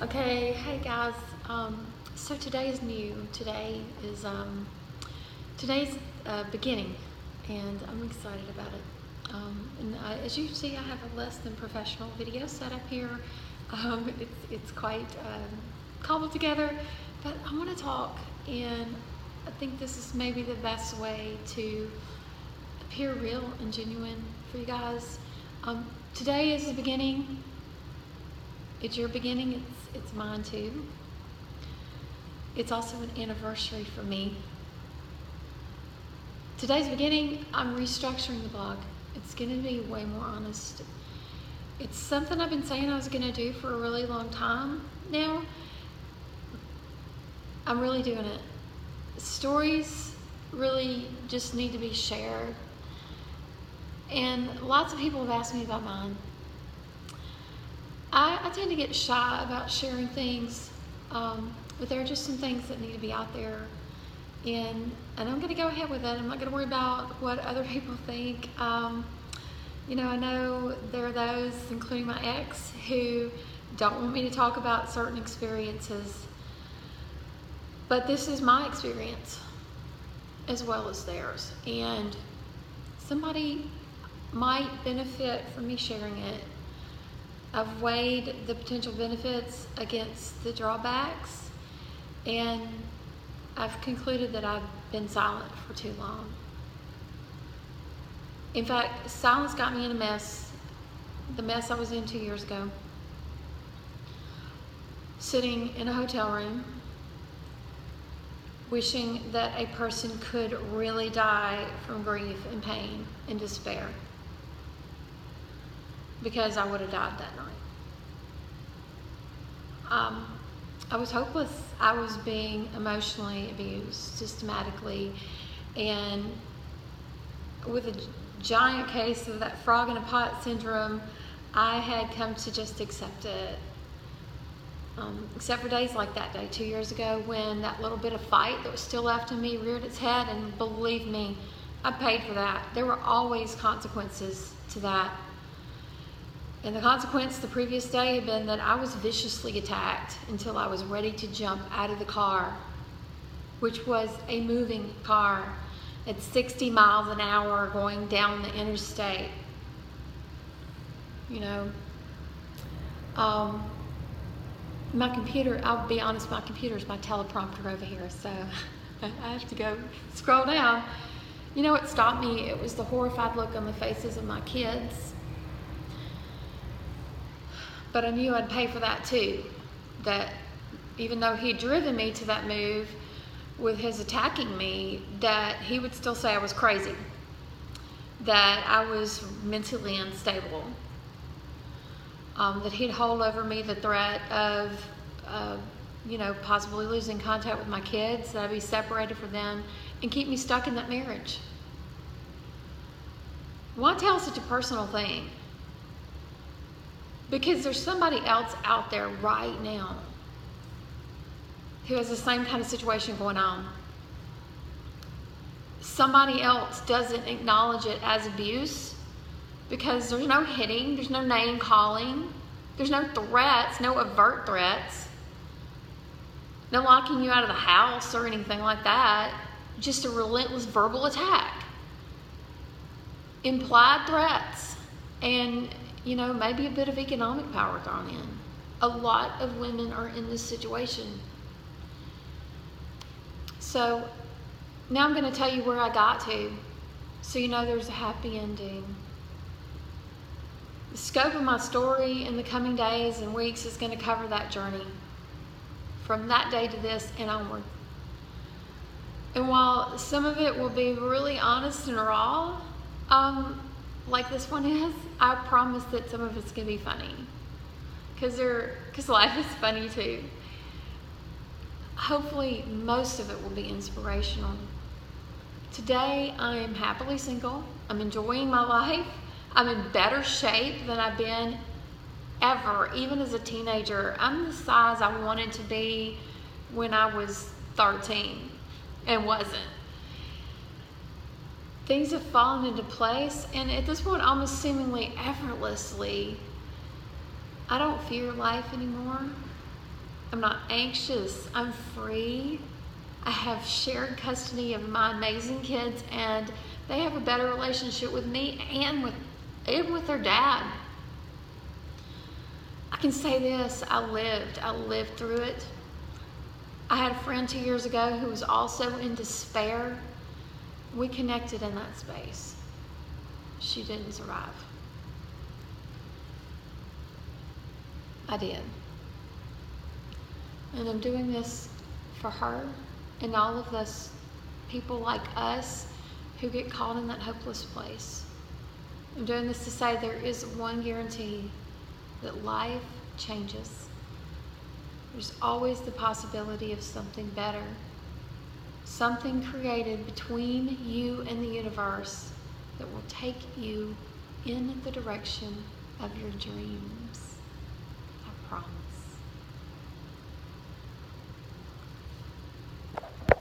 Okay, hey guys. So today is new. Today's beginning, and I'm excited about it. As you see, I have a less than professional video set up here. It's quite cobbled together, but I want to talk, and I think this is maybe the best way to appear real and genuine for you guys. Today is the beginning. It's your beginning, it's mine too. It's also an anniversary for me. Today's beginning, I'm restructuring the blog. It's gonna be way more honest. It's something I've been saying I was gonna do for a really long time now. I'm really doing it. Stories really just need to be shared. And lots of people have asked me about mine. I tend to get shy about sharing things, but there are just some things that need to be out there, and I'm going to go ahead with it. I'm not going to worry about what other people think. I know there are those, including my ex, who don't want me to talk about certain experiences, but this is my experience as well as theirs, and somebody might benefit from me sharing it. I've weighed the potential benefits against the drawbacks, and I've concluded that I've been silent for too long. In fact, silence got me in a mess, the mess I was in 2 years ago. Sitting in a hotel room, wishing that a person could really die from grief and pain and despair, because I would have died that night. I was hopeless. I was being emotionally abused systematically, and with a giant case of that frog in a pot syndrome, I had come to just accept it. Except for days like that day 2 years ago, when that little bit of fight that was still left in me reared its head, and believe me, I paid for that. There were always consequences to that. And the consequence the previous day had been that I was viciously attacked until I was ready to jump out of the car, which was a moving car at 60 miles an hour going down the interstate. My computer, I'll be honest, my computer is my teleprompter over here, so I have to go scroll down. You know what stopped me? It was the horrified look on the faces of my kids. But I knew I'd pay for that too. That even though he'd driven me to that move with his attacking me, that he would still say I was crazy, that I was mentally unstable, that he'd hold over me the threat of, possibly losing contact with my kids, that I'd be separated from them, and keep me stuck in that marriage. Why tell such a personal thing? Because there's somebody else out there right now who has the same kind of situation going on. Somebody else doesn't acknowledge it as abuse because there's no hitting, there's no name calling, there's no threats, no overt threats, no locking you out of the house or anything like that, just a relentless verbal attack, implied threats, and maybe a bit of economic power thrown in. A lot of women are in this situation. So now I'm going to tell you where I got to, so you know there's a happy ending. The scope of my story in the coming days and weeks is going to cover that journey from that day to this and onward. And while some of it will be really honest and raw, like this one is, I promise that some of it's going to be funny, because life is funny too. Hopefully most of it will be inspirational. Today I am happily single. I'm enjoying my life. I'm in better shape than I've been ever, even as a teenager. I'm the size I wanted to be when I was 13 and wasn't. Things have fallen into place, and at this point, almost seemingly effortlessly, I don't fear life anymore. I'm not anxious. I'm free. I have shared custody of my amazing kids, and they have a better relationship with me and with their dad. I can say this, I lived through it. I had a friend 2 years ago who was also in despair. We connected in that space. She didn't survive. I did. And I'm doing this for her and all of those people like us who get caught in that hopeless place. I'm doing this to say there is one guarantee, that life changes. There's always the possibility of something better, something created between you and the universe that will take you in the direction of your dreams.